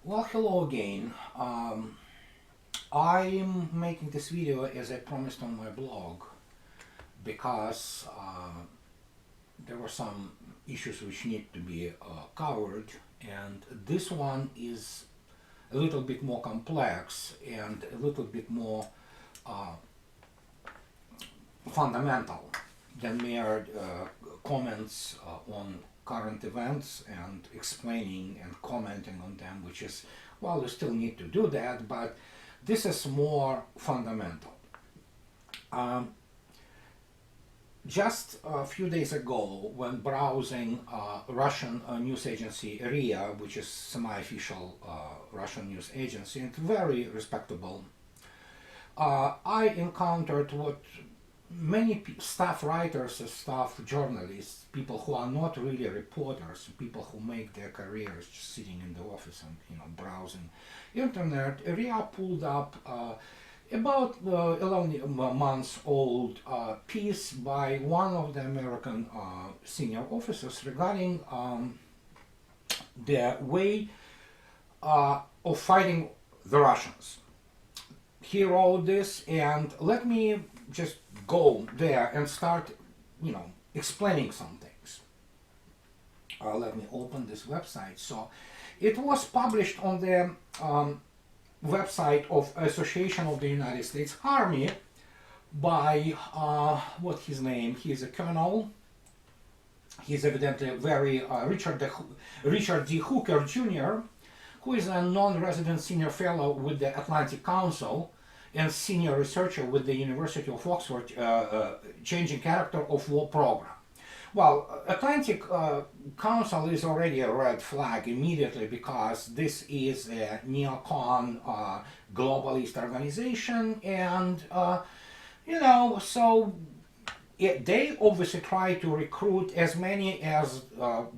Well, hello again. I'm making this video as I promised on my blog because there were some issues which need to be covered, and this one is a little bit more complex and a little bit more uh, fundamental than mere comments on current events and explaining and commenting on them, which is, well, you still need to do that, but this is more fundamental. Just a few days ago, when browsing Russian news agency RIA, which is semi-official Russian news agency and very respectable, I encountered what many staff writers, staff journalists, people who are not really reporters, people who make their careers just sitting in the office and browsing internet. RIA pulled up about 11 months old piece by one of the American senior officers regarding the way of fighting the Russians. He wrote this, and let me just go there and start, explaining some things. Let me open this website. So, it was published on the website of Association of the United States Army by what's his name? He's a colonel. He's evidently very Richard D. Hooker Jr., who is a non-resident senior fellow with the Atlantic Council and senior researcher with the University of Oxford Changing Character of War program. Well, Atlantic Council is already a red flag immediately because this is a neocon globalist organization, and so they obviously try to recruit as many as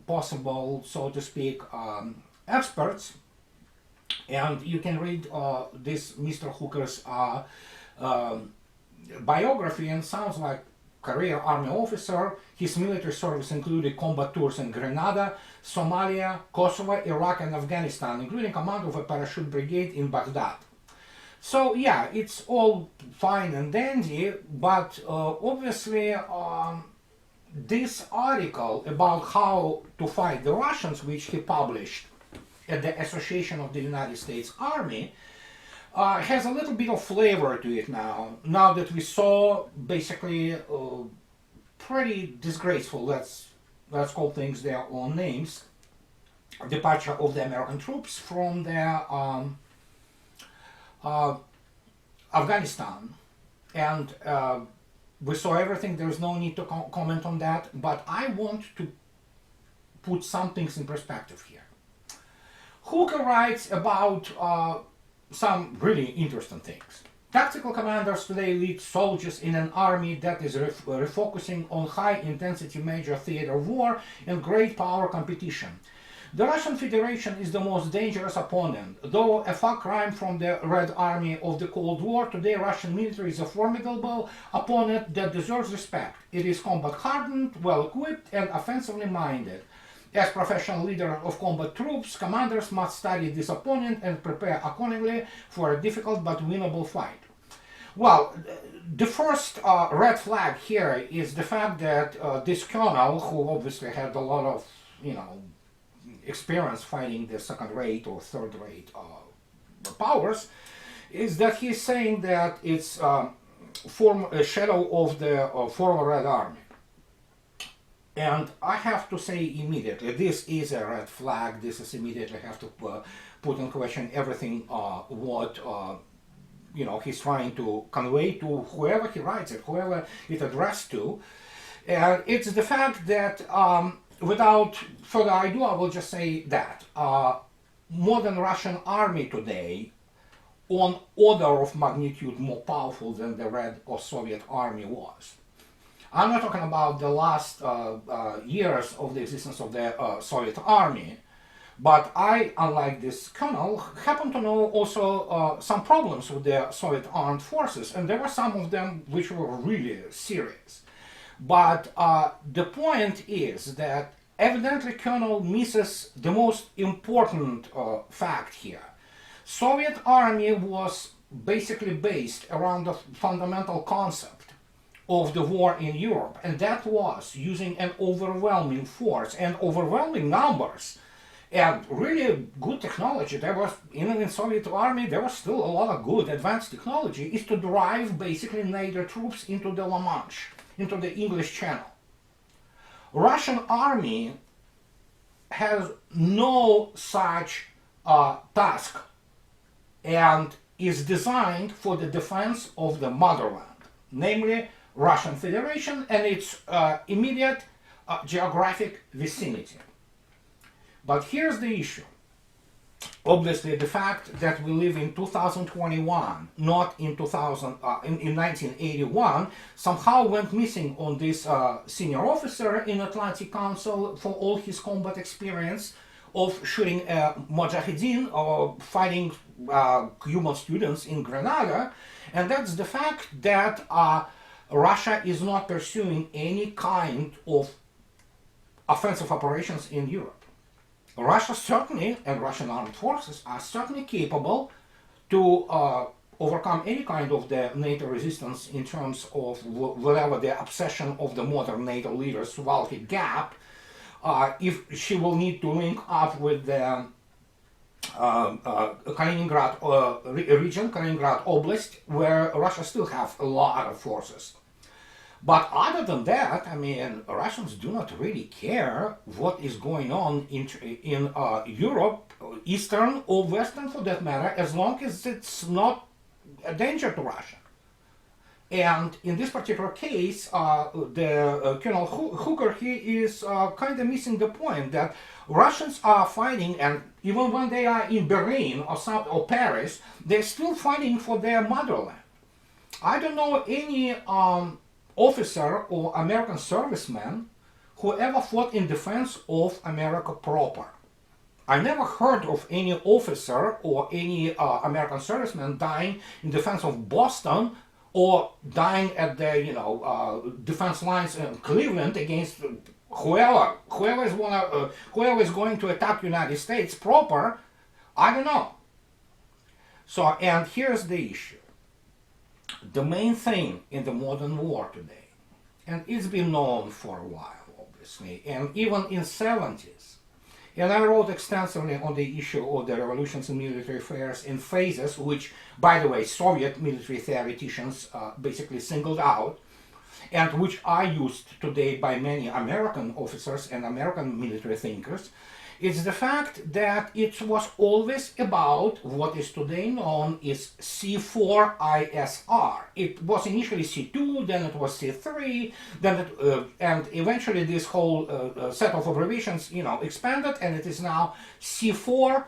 possible, so to speak, experts. And you can read this Mr. Hooker's biography, and sounds like career army officer. His military service included combat tours in Grenada, Somalia, Kosovo, Iraq, and Afghanistan, including command of a parachute brigade in Baghdad. So yeah, it's all fine and dandy, but obviously this article about how to fight the Russians, which he published at the Association of the United States Army, has a little bit of flavor to it now that we saw basically pretty disgraceful, let's call things their own names, departure of the American troops from their Afghanistan. And we saw everything, there's no need to comment on that, but I want to put some things in perspective here. Hooker writes about some really interesting things. Tactical commanders today lead soldiers in an army that is refocusing on high-intensity major theater war and great power competition. The Russian Federation is the most dangerous opponent. Though a far cry from the Red Army of the Cold War, today Russian military is a formidable opponent that deserves respect. It is combat-hardened, well-equipped, and offensively minded. As professional leader of combat troops, commanders must study this opponent and prepare accordingly for a difficult but winnable fight. Well, the first red flag here is the fact that this colonel, who obviously had a lot of, experience fighting the second-rate or third-rate powers, is that he's saying that it's a shadow of the former Red Army. And I have to say immediately, this is a red flag. This is immediately have to put in question everything what he's trying to convey to whoever he writes it, whoever it addressed to. It's the fact that without further ado, I will just say that modern Russian army today on order of magnitude more powerful than the Red or Soviet army was. I'm not talking about the last years of the existence of the Soviet army, but I, unlike this colonel, happen to know also some problems with the Soviet armed forces, and there were some of them which were really serious. But the point is that evidently Colonel misses the most important fact here. Soviet army was basically based around the fundamental concept of the war in Europe, and that was using an overwhelming force and overwhelming numbers and really good technology. There was, even in Soviet army, there was still a lot of good advanced technology, is to drive basically NATO troops into the La Manche, into the English Channel. Russian army has no such task and is designed for the defense of the motherland, namely Russian Federation and its immediate geographic vicinity. But here's the issue. Obviously, the fact that we live in 2021, not in 1981, somehow went missing on this senior officer in Atlantic Council for all his combat experience of shooting Mujahideen or fighting Cuban students in Grenada, and that's the fact that Russia is not pursuing any kind of offensive operations in Europe. Russia certainly, and Russian armed forces are certainly capable to overcome any kind of the NATO resistance in terms of whatever the obsession of the modern NATO leaders, Suwalki Gap, if she will need to link up with the Kaliningrad region, Kaliningrad Oblast, where Russia still have a lot of forces. But other than that, I mean, Russians do not really care what is going on in Europe, Eastern or Western for that matter, as long as it's not a danger to Russia. And in this particular case, Colonel Hooker, he is kind of missing the point that Russians are fighting, and even when they are in Berlin or Paris, they're still fighting for their motherland. I don't know any officer or American serviceman who ever fought in defense of America proper. I never heard of any officer or any American serviceman dying in defense of Boston or dying at the defense lines in Cleveland against whoever is going to attack United States proper. I don't know. So, and here's the issue. The main thing in the modern war today, and it's been known for a while, obviously, and even in 70s, and I wrote extensively on the issue of the revolutions in military affairs in phases, which, by the way, Soviet military theoreticians basically singled out, and which are used today by many American officers and American military thinkers. It's the fact that it was always about what is today known as C4ISR. It was initially C2, then it was C3, then and eventually this whole set of abbreviations, expanded, and it is now C4ISR,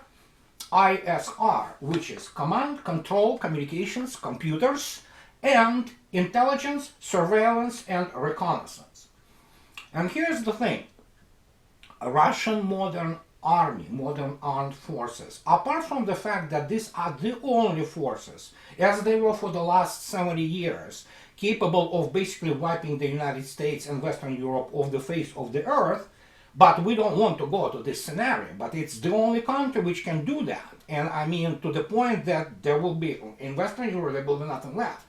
which is Command, Control, Communications, Computers, and Intelligence, Surveillance, and Reconnaissance. And here's the thing. Russian modern army, modern armed forces, apart from the fact that these are the only forces, as they were for the last 70 years, capable of basically wiping the United States and Western Europe off the face of the earth, but we don't want to go to this scenario, but it's the only country which can do that. And I mean, to the point that there will be, in Western Europe, there will be nothing left.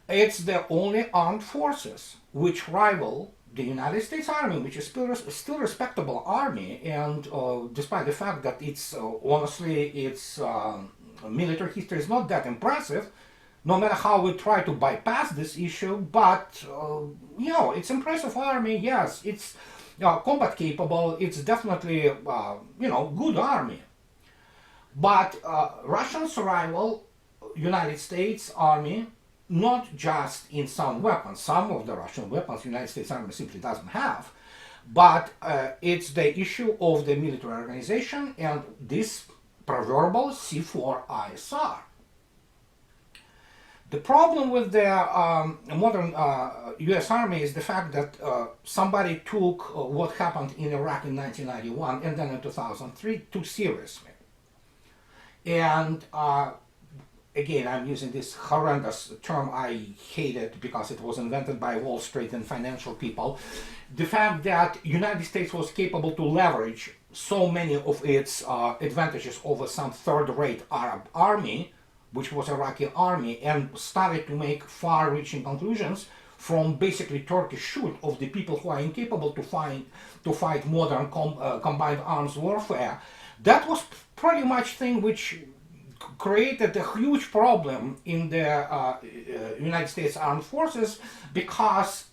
It's the only armed forces which rival the United States Army, which is still respectable army, and despite the fact that it's honestly its military history is not that impressive, no matter how we try to bypass this issue, but it's impressive army. Yes, it's combat capable. It's definitely good army. But Russians rival United States Army not just in some weapons. Some of the Russian weapons the United States Army simply doesn't have, but it's the issue of the military organization and this proverbial C4ISR. The problem with the modern US Army is the fact that somebody took what happened in Iraq in 1991 and then in 2003 too seriously. And again, I'm using this horrendous term, I hate it because it was invented by Wall Street and financial people. The fact that United States was capable to leverage so many of its advantages over some third-rate Arab army, which was Iraqi army, and started to make far-reaching conclusions from basically Turkish shoot of the people who are incapable to fight modern combined arms warfare. That was pretty much thing which created a huge problem in the United States Armed Forces, because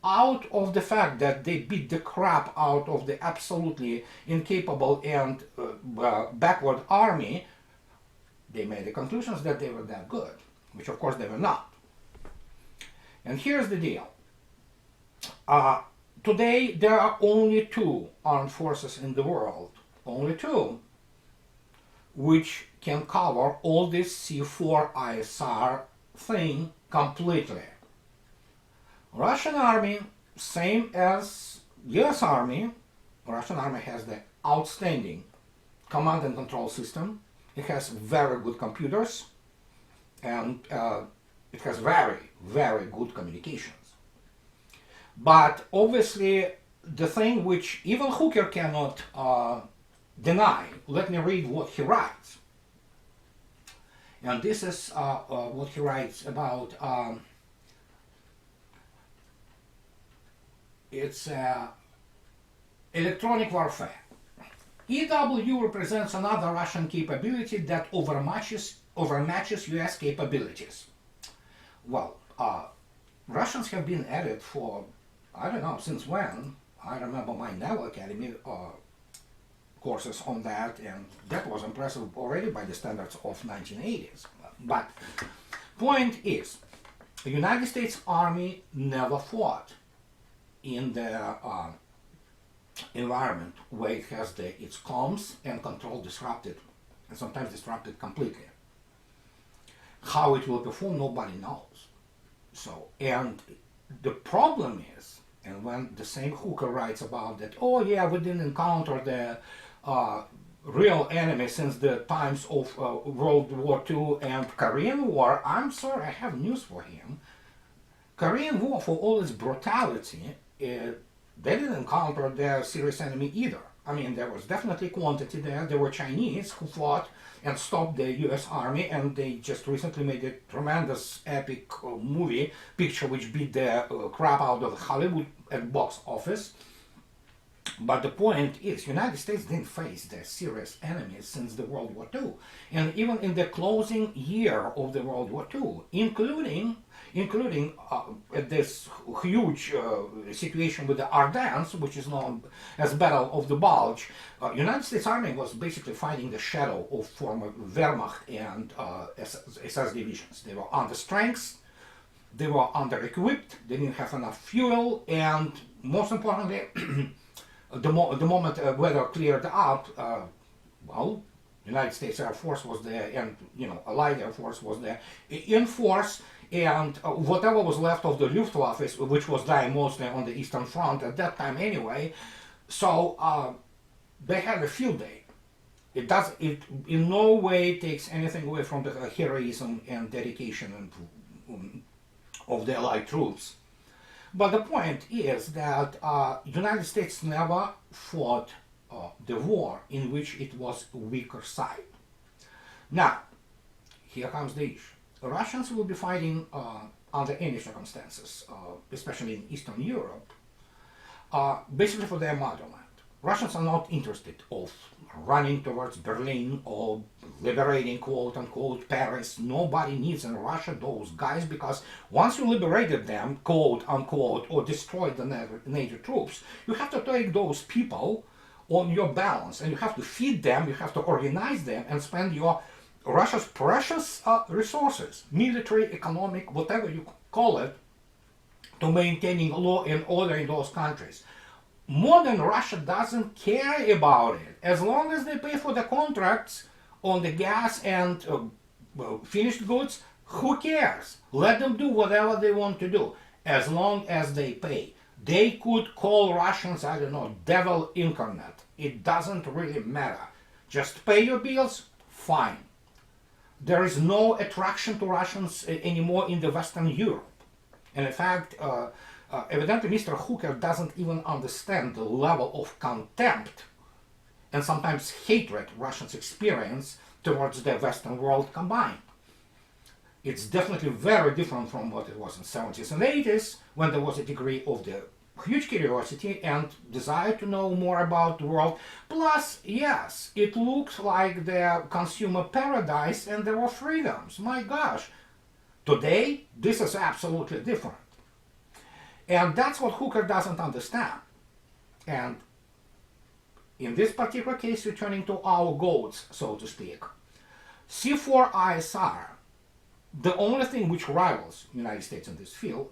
out of the fact that they beat the crap out of the absolutely incapable and backward army, they made the conclusions that they were that good, which of course they were not. And here's the deal. Today there are only two armed forces in the world, only two, which can cover all this C4ISR thing completely. Russian army, same as US army. Russian army has the outstanding command and control system. It has very good computers, and it has very, very good communications. But obviously, the thing which even Hooker cannot deny, let me read what he writes. And this is what he writes about, it's electronic warfare. EW represents another Russian capability that overmatches US capabilities. Well, Russians have been at it for, I don't know since when. I remember my Naval Academy courses on that, and that was impressive already by the standards of 1980s. But point is, the United States Army never fought in the environment where it has its comms and control disrupted, and sometimes disrupted completely. How it will perform, nobody knows. So, and the problem is, and when the same Hooker writes about that, oh yeah, we didn't encounter the real enemy since the times of World War II and Korean War, I'm sorry, I have news for him. Korean War, for all its brutality, they didn't encounter their serious enemy either. I mean, there was definitely quantity there. There were Chinese who fought and stopped the US Army, and they just recently made a tremendous epic movie picture which beat the crap out of Hollywood at box office. But the point is, United States didn't face their serious enemies since the World War II. And even in the closing year of the World War II, including this huge situation with the Ardennes, which is known as Battle of the Bulge, United States Army was basically fighting the shadow of former Wehrmacht and SS divisions. They were under strengths, they were under-equipped, they didn't have enough fuel, and most importantly, the moment weather cleared up, well, United States Air Force was there, and Allied Air Force was there in force, and whatever was left of the Luftwaffe, which was dying mostly on the Eastern Front at that time anyway, so they had a field day. It in no way takes anything away from the heroism and dedication of the Allied troops. But the point is that United States never fought the war in which it was weaker side. Now, here comes the issue. Russians will be fighting under any circumstances, especially in Eastern Europe, basically for their motherland. Russians are not interested of running towards Berlin or liberating quote-unquote Paris. Nobody needs in Russia those guys, because once you liberated them, quote-unquote, or destroyed the NATO troops, you have to take those people on your balance, and you have to feed them, you have to organize them, and spend your Russia's precious resources, military, economic, whatever you call it, to maintaining law and order in those countries. modern Russia doesn't care about it. As long as they pay for the contracts on the gas and finished goods, who cares? Let them do whatever they want to do, as long as they pay. They could call Russians, I don't know, devil incarnate. It doesn't really matter. Just pay your bills, fine. There is no attraction to Russians anymore in the Western Europe. And in fact, evidently Mr. Hooker doesn't even understand the level of contempt and sometimes hatred Russians experience towards the Western world combined. It's definitely very different from what it was in the 70s and 80s, when there was a degree of the huge curiosity and desire to know more about the world. Plus, yes, it looked like the consumer paradise and there were freedoms. My gosh. Today, this is absolutely different. And that's what Hooker doesn't understand. And in this particular case, returning to our goats, so to speak, C4ISR, the only thing which rivals the United States in this field,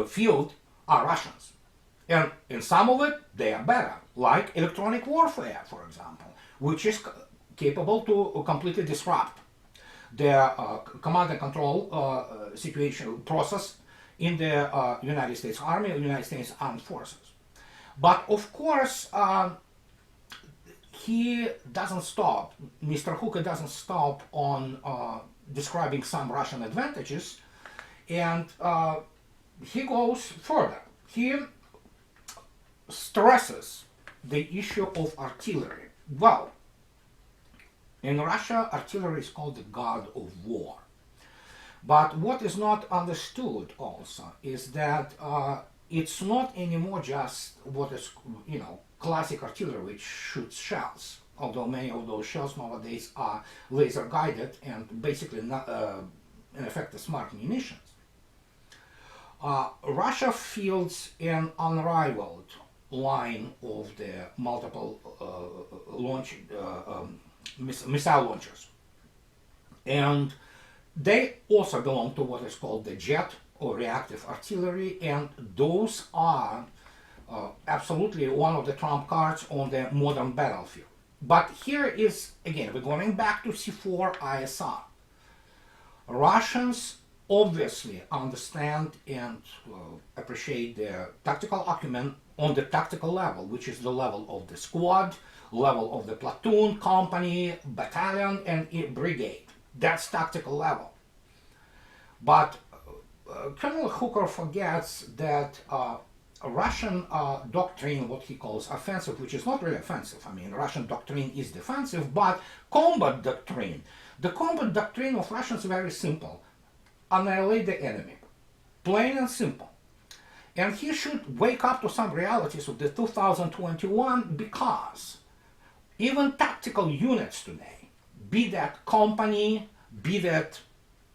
field are Russians. And in some of it, they are better, like electronic warfare, for example, which is capable to completely disrupt the command and control situation process in the United States Army or United States Armed Forces. But of course, he doesn't stop, Mr. Hooker doesn't stop on describing some Russian advantages, and he goes further. He stresses the issue of artillery. Well, in Russia, artillery is called the god of war. But what is not understood also is that it's not anymore just what is, classic artillery which shoots shells, although many of those shells nowadays are laser guided and basically not, in effect, smart munitions. Russia fields an unrivaled line of the multiple missile launchers, and they also belong to what is called the jet or reactive artillery, and those are absolutely one of the trump cards on the modern battlefield. But here is, again, we're going back to C4ISR. Russians obviously understand and appreciate their tactical acumen on the tactical level, which is the level of the squad, level of the platoon, company, battalion, and brigade. That's tactical level. But Colonel Hooker forgets that Russian doctrine, what he calls offensive, which is not really offensive. I mean, Russian doctrine is defensive, but combat doctrine. The combat doctrine of Russians is very simple. Annihilate the enemy. Plain and simple. And he should wake up to some realities of the 2021, because even tactical units today, be that company, be that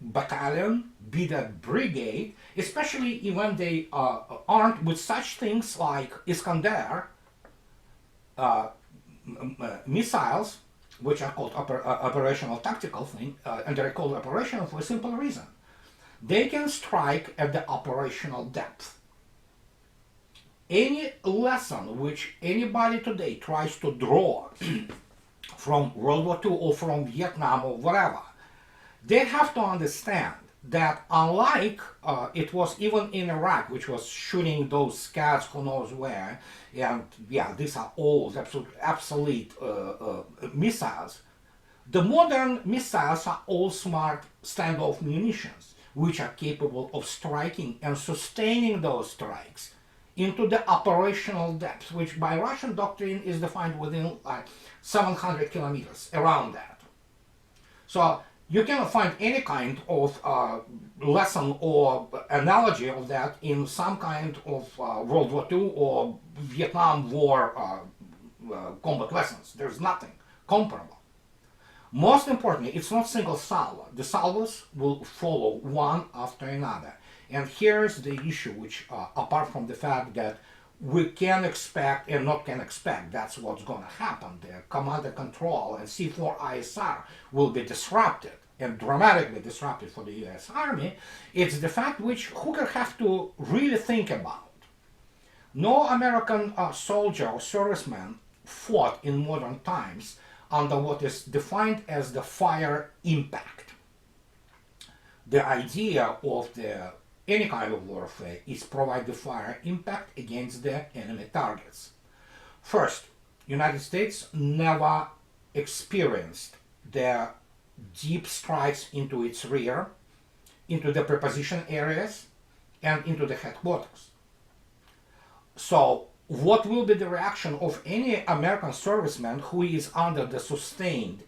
battalion, be that brigade, especially when they are armed with such things like Iskander missiles, which are called operational tactical thing, and they're called operational for a simple reason. They can strike at the operational depth. Any lesson which anybody today tries to draw from World War II or from Vietnam or whatever, they have to understand that unlike it was even in Iraq, which was shooting those scouts who knows where, and yeah, these are old, obsolete missiles, the modern missiles are all smart standoff munitions, which are capable of striking and sustaining those strikes into the operational depth, which by Russian doctrine is defined within 700 kilometers, around that. So you cannot find any kind of lesson or analogy of that in some kind of World War II or Vietnam War combat lessons. There's nothing comparable. Most importantly, it's not single salvo. The salvos will follow one after another. And here's the issue, which apart from the fact that we can expect and not can expect, that's what's going to happen. The command and control and C4ISR will be disrupted. and dramatically disruptive for the US Army, it's the fact which Hooker has to really think about. No American soldier or serviceman fought in modern times under what is defined as the fire impact. The idea of any kind of warfare is provide the fire impact against the enemy targets. First, United States never experienced the deep strikes into its rear, into the preposition areas, and into the headquarters. So, what will be the reaction of any American serviceman who is under the sustained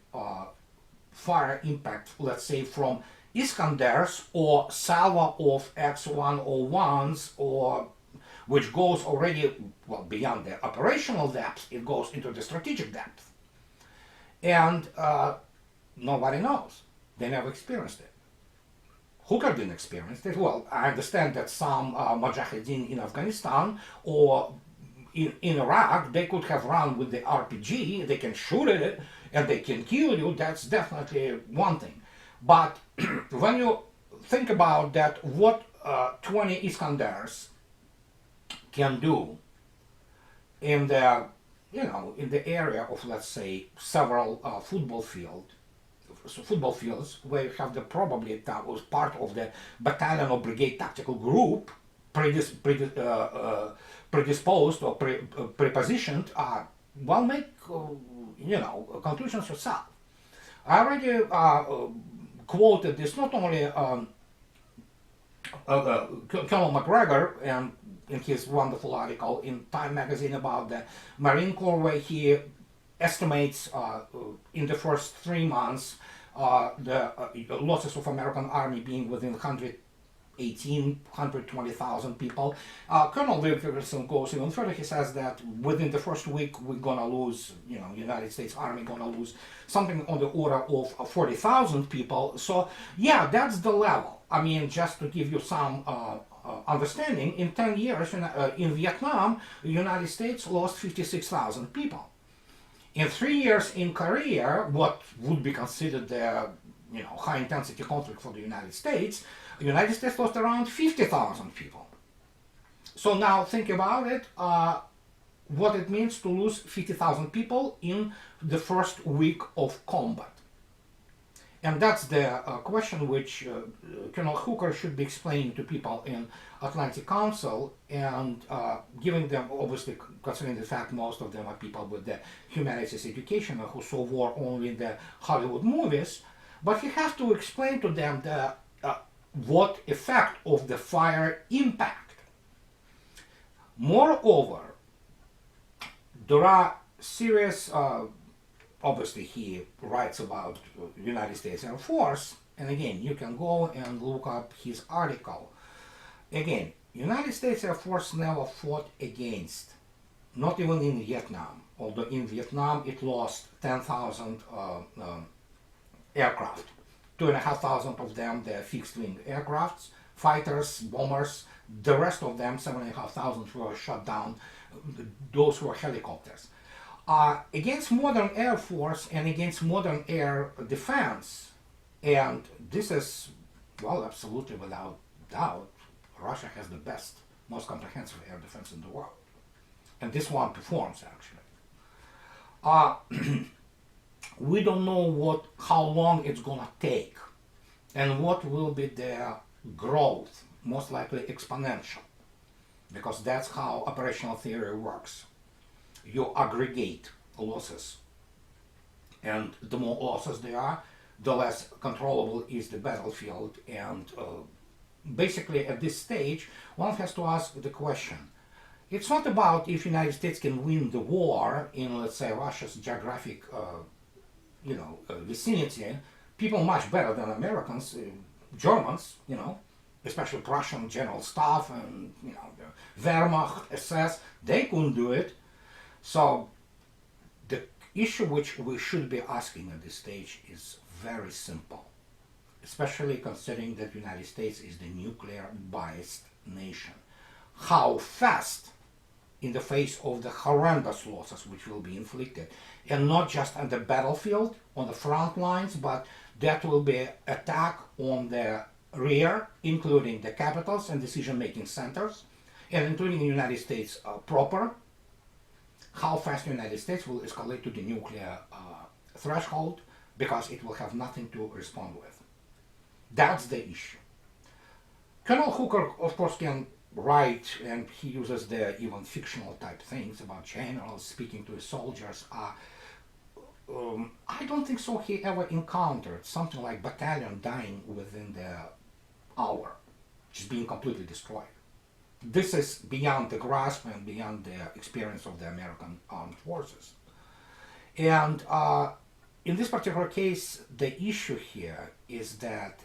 fire impact, let's say from Iskanders or salvo of X-101s, or which goes already beyond the operational depth, it goes into the strategic depth, and nobody knows. They never experienced it. Hooker didn't experience it. Well, I understand that some Mujahideen in Afghanistan or in Iraq, they could have run with the RPG, they can shoot at it, and they can kill you. That's definitely one thing. But when you think about that, what 20 Iskanders can do in the, in the area of, let's say, several football fields where you have probably that was part of the battalion or brigade tactical group predisposed or prepositioned, make conclusions yourself. I already quoted this not only Colonel McGregor and in his wonderful article in Time magazine about the Marine Corps, where he estimates in the first 3 months the losses of American Army being within 120,000 people. Colonel Wilkerson goes even further. He says that within the first week we're gonna lose, United States Army gonna lose something on the order of 40,000 people. So yeah, that's the level. I mean, just to give you some understanding, in 10 years in Vietnam, the United States lost 56,000 people. In 3 years in Korea, what would be considered the high-intensity conflict for the United States lost around 50,000 people. So now think about it, what it means to lose 50,000 people in the first week of combat. And that's the question which Colonel Hooker should be explaining to people in Atlantic Council and giving them, obviously, considering the fact most of them are people with the humanities education who saw war only in the Hollywood movies, but he has to explain to them the what effect of the fire impact. Moreover, there are serious obviously he writes about United States Air Force, and again, you can go and look up his article. Again, United States Air Force never fought against, not even in Vietnam, although in Vietnam it lost 10,000 aircraft. 2,500 of them, the fixed-wing aircrafts, fighters, bombers. The rest of them, 7,500, were shot down. Those were helicopters. Against modern air force and against modern air defense, and this is, absolutely without doubt, Russia has the best, most comprehensive air defense in the world. And this one performs, actually. We don't know how long it's gonna take and what will be the growth, most likely exponential, because that's how operational theory works. You aggregate losses, and the more losses there are, the less controllable is the battlefield. And basically at this stage one has to ask the question, it's not about if United States can win the war in, let's say, Russia's geographic vicinity. People much better than Americans, Germans, especially Prussian general staff and the Wehrmacht, SS, they couldn't do it. So the issue which we should be asking at this stage is very simple, especially considering that the United States is the nuclear biased nation. How fast in the face of the horrendous losses which will be inflicted, and not just on the battlefield, on the front lines, but that will be attack on the rear, including the capitals and decision-making centers, and including the United States proper. How fast the United States will escalate to the nuclear threshold, because it will have nothing to respond with. That's the issue. Colonel Hooker, of course, can write, and he uses the even fictional type things about generals speaking to his soldiers. I don't think so he ever encountered something like battalion dying within the hour, just being completely destroyed. This is beyond the grasp and beyond the experience of the American armed forces. And in this particular case, the issue here is that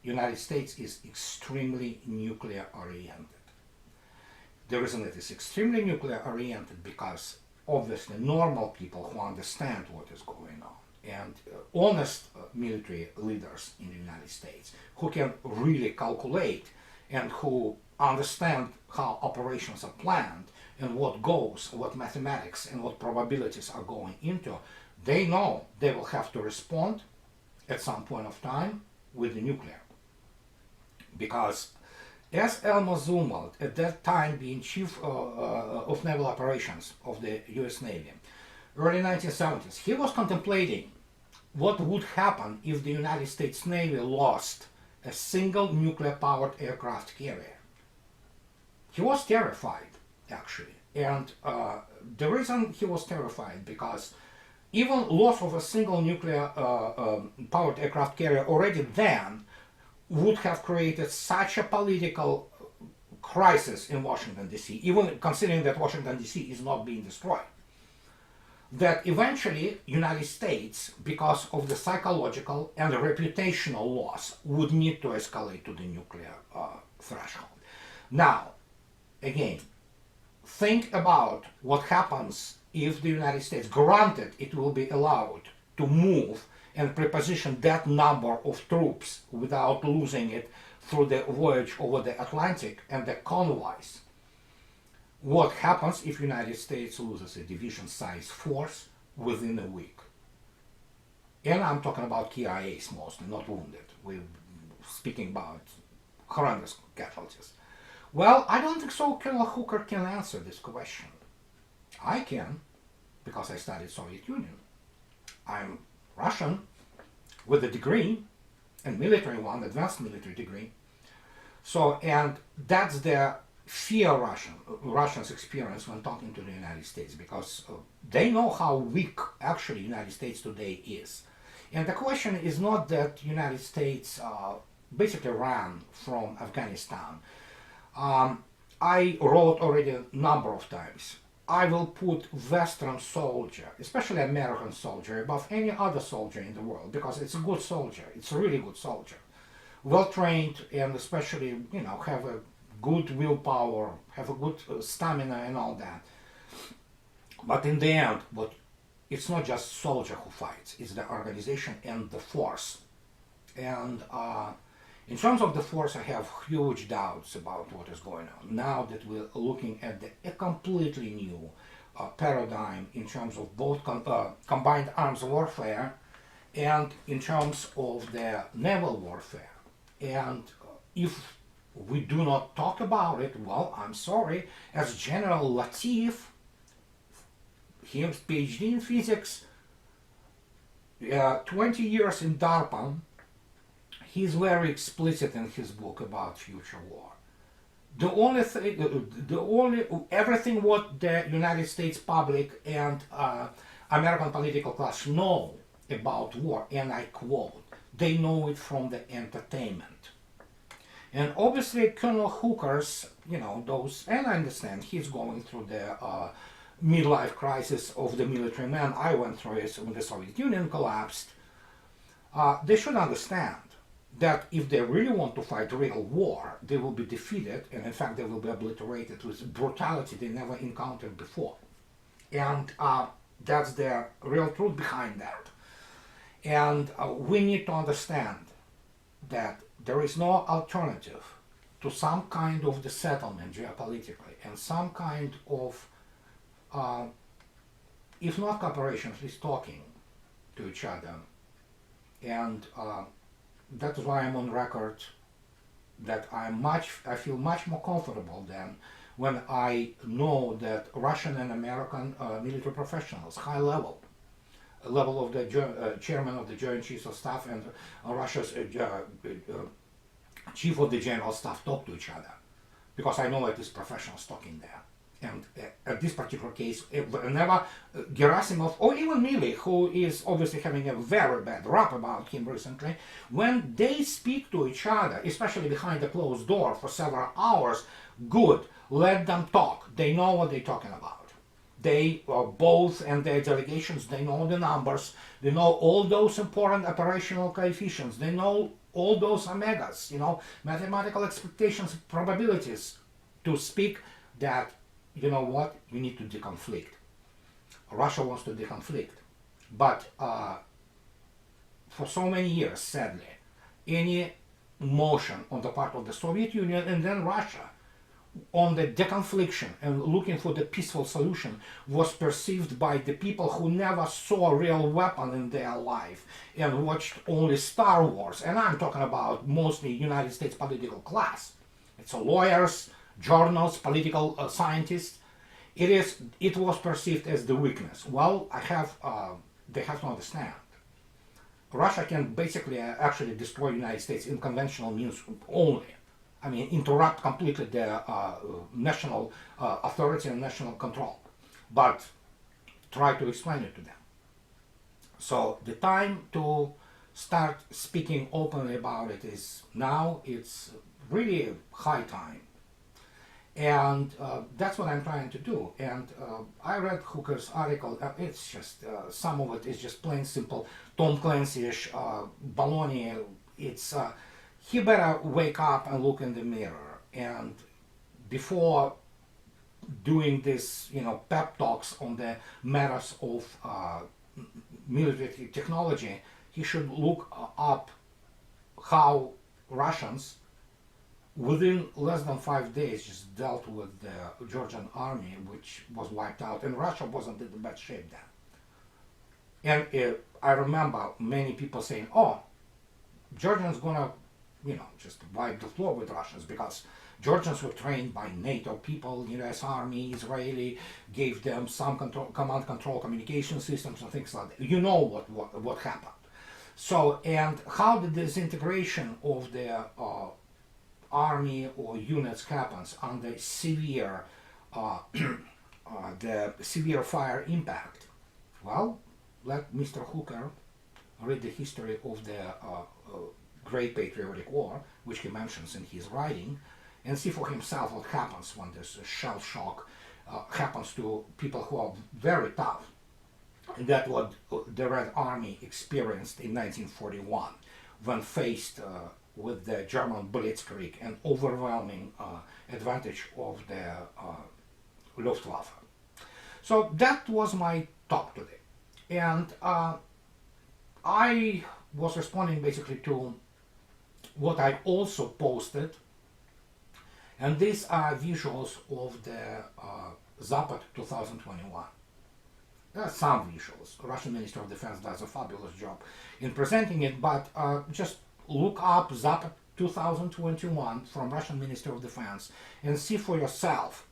United States is extremely nuclear oriented. The reason it is extremely nuclear oriented because obviously normal people who understand what is going on and honest military leaders in the United States who can really calculate and who understand how operations are planned and what goals, what mathematics and what probabilities are going into, they know they will have to respond at some point of time with the nuclear. Because as Elmer Zumwalt, at that time being chief of naval operations of the US Navy, early 1970s, he was contemplating what would happen if the United States Navy lost a single nuclear-powered aircraft carrier. He was terrified, actually. And the reason he was terrified, because even loss of a single nuclear-powered aircraft carrier already then would have created such a political crisis in Washington, D.C., even considering that Washington, D.C. is not being destroyed, that eventually United States, because of the psychological and the reputational loss, would need to escalate to the nuclear threshold. Now, again, think about what happens if the United States, granted it will be allowed to move and preposition that number of troops without losing it through the voyage over the Atlantic and the convoys. What happens if United States loses a division-sized force within a week? And I'm talking about KIAs mostly, not wounded. We're speaking about horrendous casualties. Well, I don't think so Colonel Hooker can answer this question. I can, because I studied Soviet Union. I'm Russian with a degree, and military one, advanced military degree. So, and that's the fear Russians experience when talking to the United States, because they know how weak actually the United States today is. And the question is not that United States basically ran from Afghanistan. I wrote already a number of times, I will put Western soldier, especially American soldier, above any other soldier in the world, because it's a good soldier. It's a really good soldier. Well trained, and especially, have a good willpower, have a good stamina and all that. But in the end, it's not just soldier who fights, it's the organization and the force. And in terms of the force, I have huge doubts about what is going on. Now that we're looking at a completely new paradigm in terms of both combined arms warfare and in terms of the naval warfare. And if we do not talk about it, well, I'm sorry, as General Latif, his PhD in physics, 20 years in DARPA, he's very explicit in his book about future war. Everything what the United States public and American political class know about war, and I quote, they know it from the entertainment. And obviously Colonel Hooker's, those, and I understand he's going through the midlife crisis of the military man. I went through it when the Soviet Union collapsed. They should understand that if they really want to fight real war, they will be defeated, and in fact they will be obliterated with brutality they never encountered before. And that's the real truth behind that. And we need to understand that there is no alternative to some kind of the settlement geopolitically and some kind of, if not cooperation, at least talking to each other. And that is why I'm on record that I feel much more comfortable than when I know that Russian and American military professionals, high level of the chairman of the Joint Chiefs of Staff and Russia's chief of the general staff talk to each other, because I know it is professionals talking there. And at this particular case, whenever Gerasimov or even Milley, who is obviously having a very bad rap about him recently, when they speak to each other, especially behind a closed door for several hours, good, let them talk. They know what they're talking about. They both and their delegations, they know the numbers, they know all those important operational coefficients, they know all those omegas, mathematical expectations, probabilities to speak that, you know what, you need to deconflict. Russia wants to deconflict. But for so many years, sadly, any motion on the part of the Soviet Union and then Russia on the deconfliction and looking for the peaceful solution was perceived by the people who never saw a real weapon in their life and watched only Star Wars. And I'm talking about mostly United States political class. It's lawyers, journals, political scientists. It was perceived as the weakness. Well, they have to understand. Russia can basically actually destroy the United States in conventional means only. I mean, interrupt completely the national authority and national control, but try to explain it to them. So the time to start speaking openly about it is now. It's really high time. And that's what I'm trying to do. And I read Hooker's article. It's just, some of it is just plain simple Tom Clancy-ish baloney. It's, he better wake up and look in the mirror. And before doing this, pep talks on the matters of military technology, he should look up how Russians within less than 5 days just dealt with the Georgian army, which was wiped out, and Russia wasn't in the bad shape then. And I remember many people saying, oh, Georgians gonna, just wipe the floor with Russians, because Georgians were trained by NATO people, US Army, Israeli, gave them some command control communication systems and things like that. You know what happened. So, and how the disintegration of the army or units happens under severe the severe fire impact. Well, let Mr. Hooker read the history of the Great Patriotic War, which he mentions in his writing, and see for himself what happens when this shell shock happens to people who are very tough. And that's what the Red Army experienced in 1941 when faced with the German blitzkrieg and overwhelming advantage of the Luftwaffe. So that was my talk today. And I was responding basically to what I also posted. And these are visuals of the Zapad 2021. There are some visuals. Russian Minister of Defense does a fabulous job in presenting it, but just look up Zapad 2021 from Russian Minister of Defense and see for yourself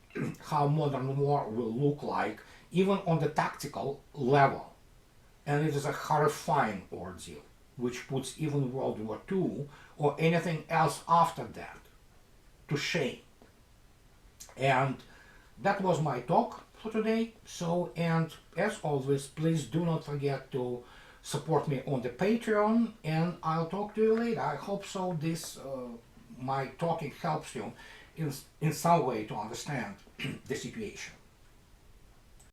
how modern war will look like, even on the tactical level. And it is a horrifying ordeal, which puts even World War II or anything else after that to shame. And that was my talk for today. So, and as always, please do not forget to support me on the Patreon, and I'll talk to you later. I hope so this my talking helps you in some way to understand the situation.